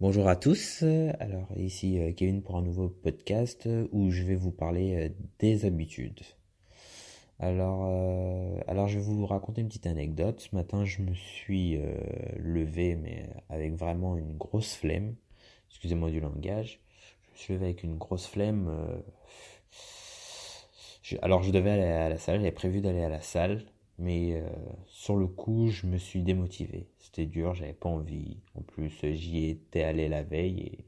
Bonjour à tous, alors ici Kevin pour un nouveau podcast où je vais vous parler des habitudes. Alors je vais vous raconter une petite anecdote. Ce matin je me suis levé mais avec vraiment une grosse flemme, excusez-moi du langage. Je me suis levé avec une grosse flemme. Alors je devais aller à la salle, j'avais prévu d'aller à la salle, mais sur le coup je me suis démotivé. C'était dur, j'avais pas envie. En plus j'y étais allé la veille et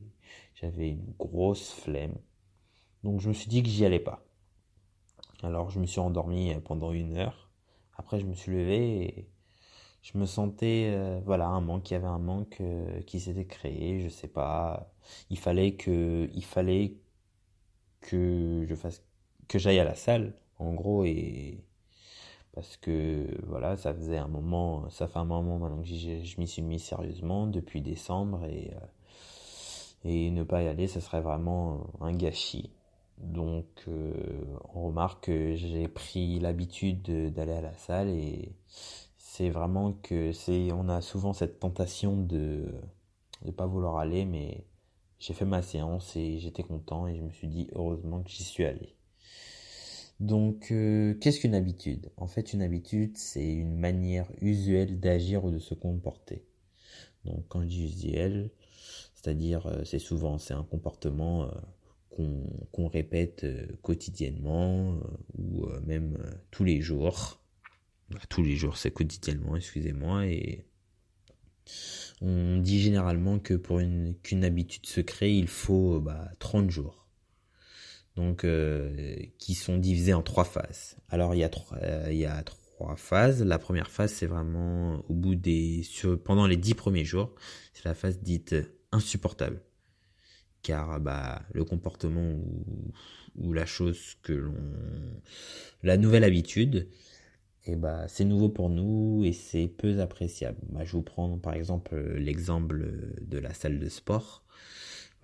j'avais une grosse flemme. Donc je me suis dit que j'y allais pas. Alors je me suis endormi pendant 1 heure. Après je me suis levé et je me sentais voilà un manque. Il y avait un manque qui s'était créé. Je sais pas. Il fallait que je fasse que j'aille à la salle en gros et parce que voilà ça fait un moment maintenant que je m'y suis mis sérieusement depuis décembre et ne pas y aller, ça serait vraiment un gâchis. Donc on remarque que j'ai pris l'habitude d'aller à la salle et c'est vraiment que on a souvent cette tentation de pas vouloir aller, mais j'ai fait ma séance et j'étais content et je me suis dit heureusement que j'y suis allé. Donc, qu'est-ce qu'une habitude? En fait, une habitude, c'est une manière usuelle d'agir ou de se comporter. Donc, quand je dis usuel, c'est-à-dire, c'est un comportement qu'on répète quotidiennement ou même tous les jours. Tous les jours, c'est quotidiennement, excusez-moi. Et on dit généralement que qu'une habitude se crée, il faut 30 jours. Donc qui sont divisés en 3 phases. Alors il y a 3 phases. La première phase, c'est vraiment pendant les 10 premiers jours, c'est la phase dite insupportable, car le comportement ou la chose la nouvelle habitude, et c'est nouveau pour nous et c'est peu appréciable. Je vous prends par exemple l'exemple de la salle de sport.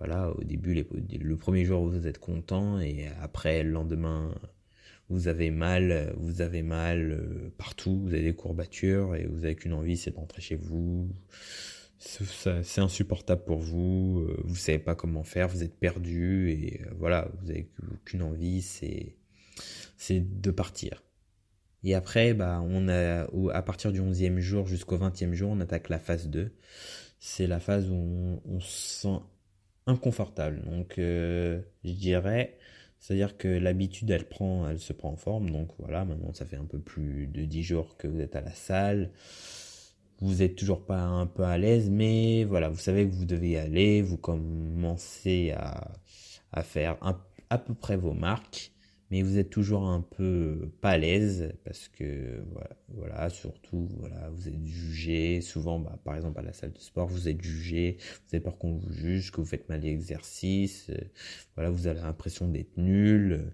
Voilà, au début, le premier jour, vous êtes content et après, le lendemain, vous avez mal partout, vous avez des courbatures et vous avez qu'une envie, c'est d'entrer chez vous. C'est insupportable pour vous, vous savez pas comment faire, vous êtes perdu et voilà, vous avez qu'une envie, c'est de partir. Et après, à partir du 11e jour jusqu'au 20e jour, on attaque la phase 2. C'est la phase où on se sent inconfortable. Donc, je dirais, c'est-à-dire que l'habitude, elle se prend en forme. Donc voilà, maintenant, ça fait un peu plus de 10 jours que vous êtes à la salle. Vous êtes toujours pas un peu à l'aise, mais voilà, vous savez que vous devez y aller. Vous commencez à faire à peu près vos marques. Mais vous êtes toujours un peu pas à l'aise parce que voilà, surtout voilà, vous êtes jugé souvent, par exemple à la salle de sport, vous êtes jugé, vous avez peur qu'on vous juge, que vous faites mal l'exercice, voilà, vous avez l'impression d'être nul,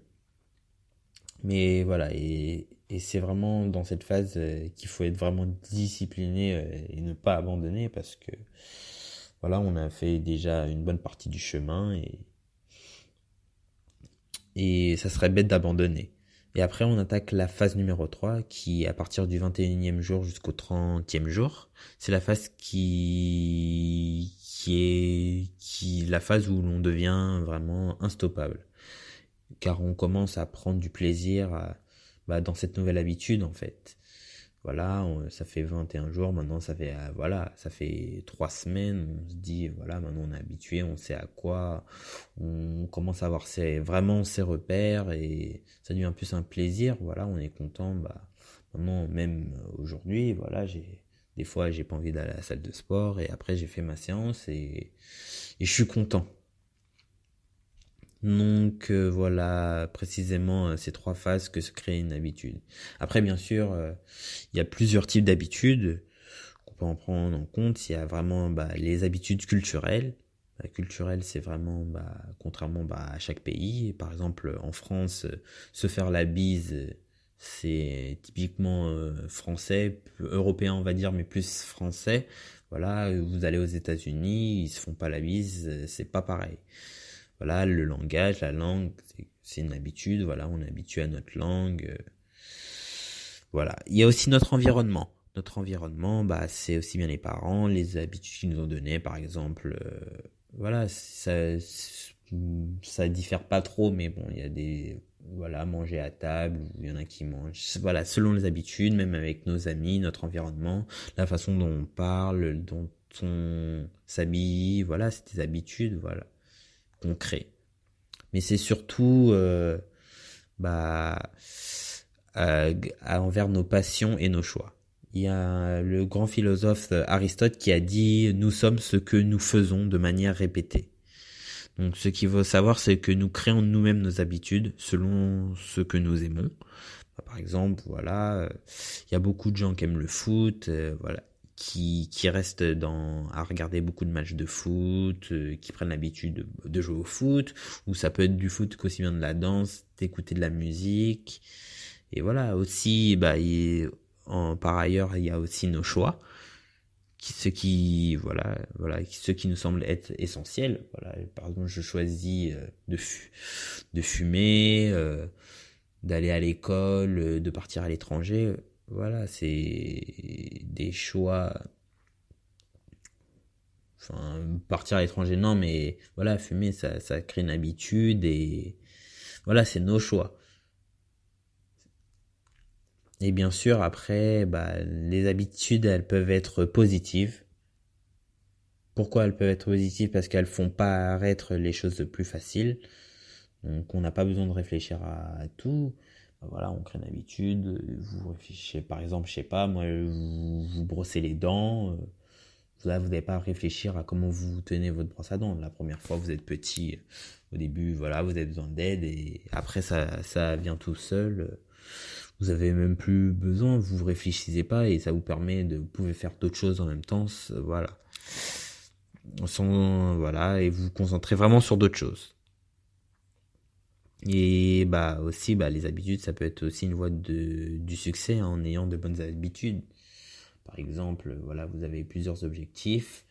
mais voilà, et c'est vraiment dans cette phase qu'il faut être vraiment discipliné et ne pas abandonner parce que voilà, on a fait déjà une bonne partie du chemin et ça serait bête d'abandonner. Et après, on attaque la phase numéro 3 qui, à partir du 21e jour jusqu'au 30e jour, c'est la phase la phase où l'on devient vraiment instoppable. Car on commence à prendre du plaisir dans cette nouvelle habitude, en fait. Voilà, ça fait 21 jours, maintenant ça fait 3 semaines, on se dit, voilà, maintenant on est habitué, on sait à quoi, on commence à avoir vraiment ses repères et ça devient plus un plaisir, voilà, on est content, maintenant même aujourd'hui, voilà, des fois j'ai pas envie d'aller à la salle de sport et après j'ai fait ma séance et je suis content. Donc voilà précisément ces 3 phases que se crée une habitude. Après bien sûr, il y a plusieurs types d'habitudes qu'on peut en prendre en compte. Il y a vraiment les habitudes culturelles. Culturelles, c'est vraiment contrairement à chaque pays. Par exemple en France, se faire la bise, c'est typiquement français, européen on va dire, mais plus français. Voilà, vous allez aux États-Unis, ils se font pas la bise, c'est pas pareil. Voilà, le langage, la langue, c'est une habitude. Voilà, on est habitué à notre langue. Voilà. Il y a aussi notre environnement. Notre environnement, bah, c'est aussi bien les parents, les habitudes qu'ils nous ont données, par exemple. Voilà, ça diffère pas trop, mais bon, il y a des, voilà, manger à table, il y en a qui mangent, voilà, selon les habitudes, même avec nos amis, notre environnement, la façon dont on parle, dont on s'habille, voilà, c'est des habitudes, voilà, qu'on crée. Mais c'est surtout, bah, envers nos passions et nos choix. Il y a le grand philosophe Aristote qui a dit: nous sommes ce que nous faisons de manière répétée. Donc ce qu'il faut savoir, c'est que nous créons nous-mêmes nos habitudes selon ce que nous aimons. Par exemple, voilà, il y a beaucoup de gens qui aiment le foot, voilà, qui restent à regarder beaucoup de matchs de foot, qui prennent l'habitude de jouer au foot, ou ça peut être du foot qu'aussi bien de la danse, d'écouter de la musique. Et voilà, aussi, bah, par ailleurs, il y a aussi nos choix, ce qui nous semble être essentiel. Voilà, par exemple, je choisis de fumer, d'aller à l'école, de partir à l'étranger. Voilà, c'est des choix. Enfin, partir à l'étranger, non, mais voilà, fumer, ça crée une habitude et voilà, c'est nos choix. Et bien sûr, après, bah, les habitudes, elles peuvent être positives. Pourquoi elles peuvent être positives? Parce qu'elles font paraître les choses plus faciles. Donc, on n'a pas besoin de réfléchir à tout. Bah, voilà, on crée une habitude. Vous réfléchissez, par exemple, je sais pas, moi, vous brossez les dents. Là, vous n'avez pas à réfléchir à comment vous tenez votre brosse à dents. La première fois, vous êtes petit. Au début, voilà, vous avez besoin d'aide et après, ça vient tout seul. Vous avez même plus besoin, vous réfléchissez pas et ça vous permet vous pouvez faire d'autres choses en même temps, voilà. Voilà, et vous vous concentrez vraiment sur d'autres choses. Et bah aussi, bah les habitudes, ça peut être aussi une voie du succès, hein, en ayant de bonnes habitudes. Par exemple, voilà, vous avez plusieurs objectifs,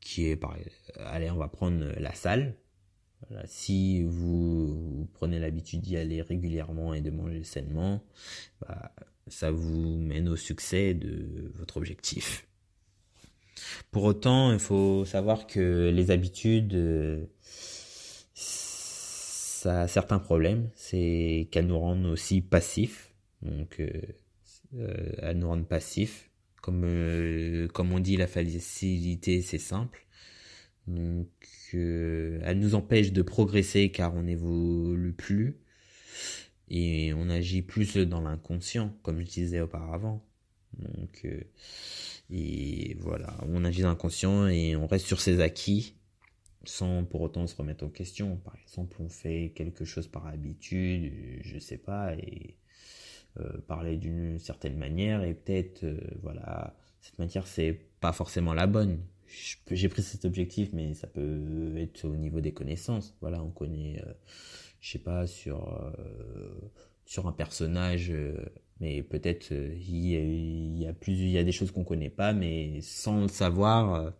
qui est allez, on va prendre la salle. Voilà, si vous prenez l'habitude d'y aller régulièrement et de manger sainement, bah, ça vous mène au succès de votre objectif. Pour autant, il faut savoir que les habitudes, ça a certains problèmes. C'est qu'elles nous rendent aussi passifs. Donc, elles nous rendent passifs. Comme on dit, la facilité, c'est simple. Donc, elles nous empêchent de progresser car on n'évolue plus. Et on agit plus dans l'inconscient, comme je disais auparavant. Donc, et voilà, on agit dans l'inconscient et on reste sur ses acquis sans pour autant se remettre en question. Par exemple, on fait quelque chose par habitude, je sais pas, et parler d'une certaine manière et peut-être, voilà, cette matière c'est pas forcément la bonne. J'ai pris cet objectif, mais ça peut être au niveau des connaissances. Voilà, on connaît, je sais pas, sur un personnage, mais peut-être il y a des choses qu'on connaît pas, mais sans le savoir,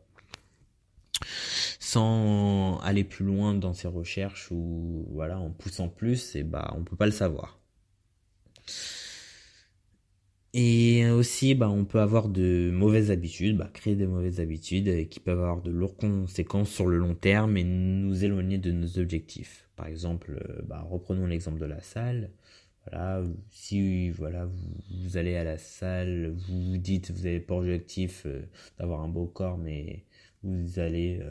sans aller plus loin dans ses recherches ou voilà, en poussant plus, et bah on peut pas le savoir. Et aussi, bah, on peut avoir de mauvaises habitudes, bah, créer de mauvaises habitudes qui peuvent avoir de lourdes conséquences sur le long terme et nous éloigner de nos objectifs. Par exemple, bah, reprenons l'exemple de la salle. Voilà, si voilà, vous allez à la salle, vous vous dites, vous avez pour objectif d'avoir un beau corps, mais vous allez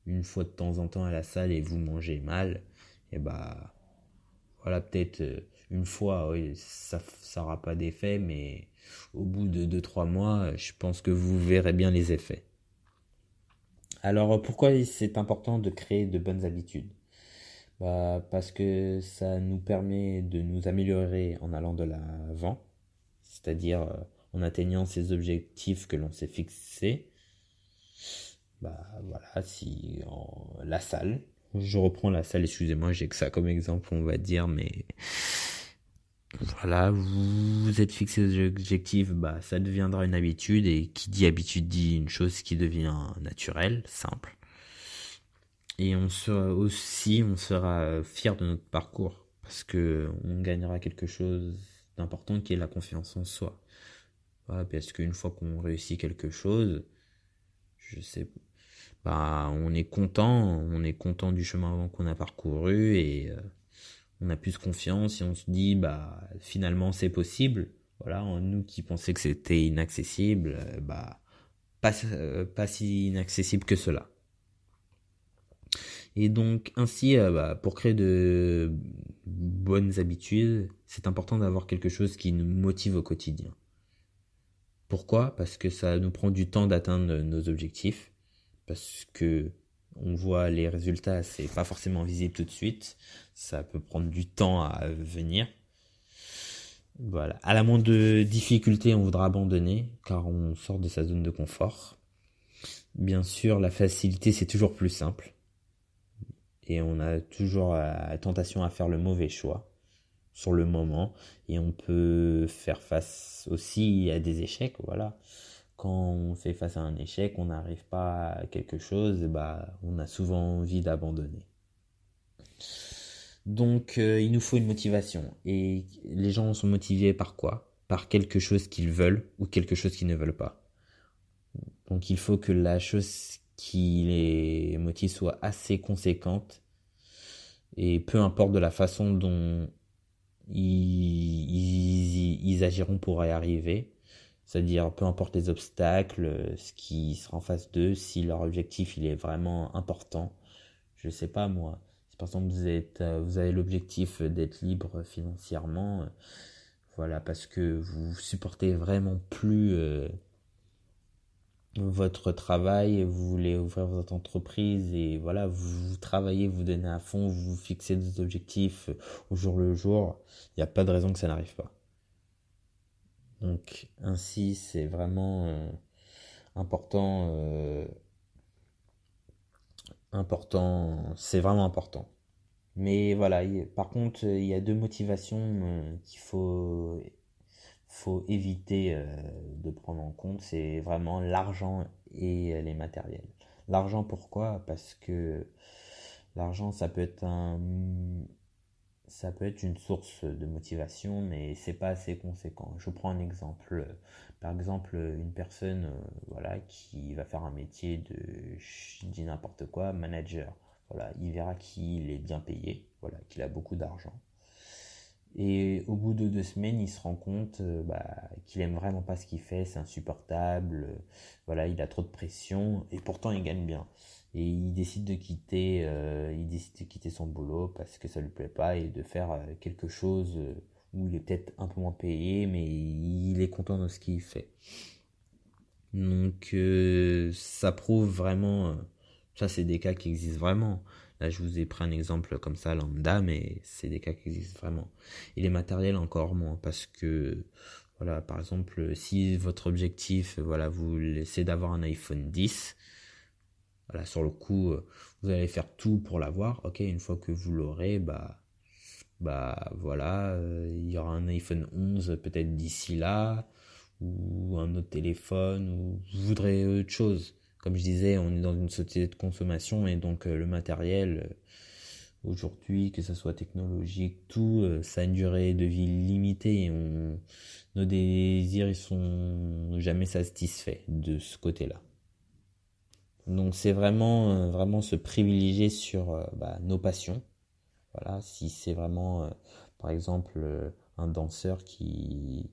une fois de temps en temps à la salle et vous mangez mal, et bah voilà, peut-être une fois, oui, ça aura pas d'effet, mais au bout de 2 3 mois, je pense que vous verrez bien les effets. Alors, pourquoi c'est important de créer de bonnes habitudes? Bah, parce que ça nous permet de nous améliorer en allant de l'avant, c'est-à-dire en atteignant ces objectifs que l'on s'est fixés. Bah voilà, si la salle, je reprends la salle, excusez-moi, j'ai que ça comme exemple, on va dire, mais voilà, vous êtes fixé des objectifs, bah ça deviendra une habitude, et qui dit habitude dit une chose qui devient naturelle, simple. Et on sera fier de notre parcours parce que on gagnera quelque chose d'important qui est la confiance en soi. Voilà, parce qu'une fois qu'on réussit quelque chose, je sais, bah, on est content du chemin qu'on a parcouru et on a plus confiance et on se dit, bah, finalement, c'est possible. Voilà, nous qui pensions que c'était inaccessible, bah, pas si inaccessible que cela. Et donc, ainsi, bah, pour créer de bonnes habitudes, c'est important d'avoir quelque chose qui nous motive au quotidien. Pourquoi? Parce que ça nous prend du temps d'atteindre nos objectifs. Parce que on voit les résultats, c'est pas forcément visible tout de suite. Ça peut prendre du temps à venir. Voilà. À la moindre difficulté, on voudra abandonner, car on sort de sa zone de confort. Bien sûr, la facilité, c'est toujours plus simple. Et on a toujours la tentation à faire le mauvais choix sur le moment. Et on peut faire face aussi à des échecs, voilà. Quand on fait face à un échec, on n'arrive pas à quelque chose, bah, on a souvent envie d'abandonner. Donc, il nous faut une motivation. Et les gens sont motivés par quoi? Par quelque chose qu'ils veulent ou quelque chose qu'ils ne veulent pas. Donc, il faut que la chose qui les motive soit assez conséquente. Et peu importe de la façon dont ils agiront pour y arriver. C'est-à-dire, peu importe les obstacles, ce qui sera en face d'eux, si leur objectif il est vraiment important. Je sais pas moi. Si par exemple vous avez l'objectif d'être libre financièrement, voilà, parce que vous supportez vraiment plus votre travail, vous voulez ouvrir votre entreprise et voilà, vous travaillez, vous donnez à fond, vous fixez des objectifs au jour le jour, il n'y a pas de raison que ça n'arrive pas. Donc ainsi, c'est vraiment important, c'est vraiment important. Mais voilà, par contre, il y a deux motivations faut éviter de prendre en compte, c'est vraiment l'argent et les matériels. L'argent, pourquoi? Parce que l'argent, ça peut être une source de motivation, mais c'est pas assez conséquent. Je prends un exemple. Par exemple, une personne, voilà, qui va faire un métier de, je dis n'importe quoi, manager. Voilà, il verra qu'il est bien payé, voilà, qu'il a beaucoup d'argent. Et au bout de 2 semaines, il se rend compte bah, qu'il aime vraiment pas ce qu'il fait, c'est insupportable, voilà, il a trop de pression, et pourtant il gagne bien. Et il décide de quitter son boulot parce que ça lui plaît pas et de faire quelque chose où il est peut-être un peu moins payé, mais il est content de ce qu'il fait. Donc ça prouve vraiment, ça c'est des cas qui existent vraiment. Là je vous ai pris un exemple comme ça lambda, mais c'est des cas qui existent vraiment. Et les matériels encore moins, parce que voilà, par exemple, si votre objectif, voilà, vous laissez d'avoir un iPhone 10, voilà, sur le coup, vous allez faire tout pour l'avoir. Ok, une fois que vous l'aurez, bah voilà, il y aura un iPhone 11 peut-être d'ici là, ou un autre téléphone, ou vous voudrez autre chose. Comme je disais, on est dans une société de consommation et donc le matériel, aujourd'hui, que ce soit technologique, tout, ça a une durée de vie limitée et nos désirs, ils sont jamais satisfaits de ce côté-là. Donc c'est vraiment se privilégier sur bah, nos passions. Voilà, si c'est vraiment, par exemple, un danseur qui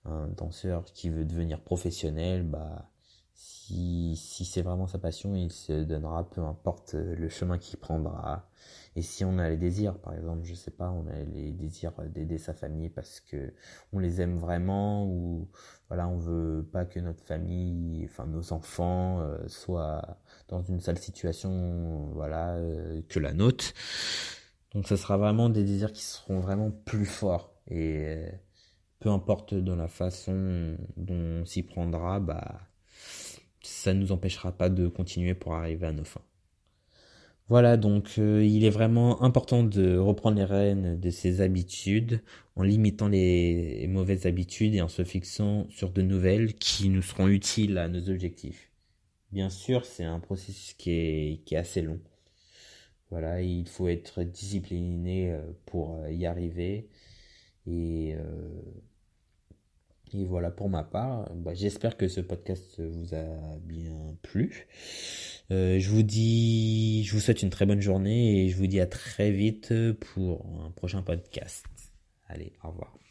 veut devenir professionnel, bah, si c'est vraiment sa passion, il se donnera, peu importe le chemin qu'il prendra. Et si on a les désirs, par exemple, je sais pas, on a les désirs d'aider sa famille parce que on les aime vraiment, ou voilà, on veut pas que notre famille, enfin nos enfants, soient dans une sale situation, voilà, que la nôtre. Donc ça sera vraiment des désirs qui seront vraiment plus forts. Et peu importe dans la façon dont on s'y prendra, bah, ça ne nous empêchera pas de continuer pour arriver à nos fins. Voilà, donc il est vraiment important de reprendre les rênes de ses habitudes en limitant les mauvaises habitudes et en se fixant sur de nouvelles qui nous seront utiles à nos objectifs. Bien sûr, c'est un processus qui est assez long. Voilà, il faut être discipliné pour y arriver et Et voilà pour ma part. J'espère que ce podcast vous a bien plu. Je vous souhaite une très bonne journée et je vous dis à très vite pour un prochain podcast. Allez, au revoir.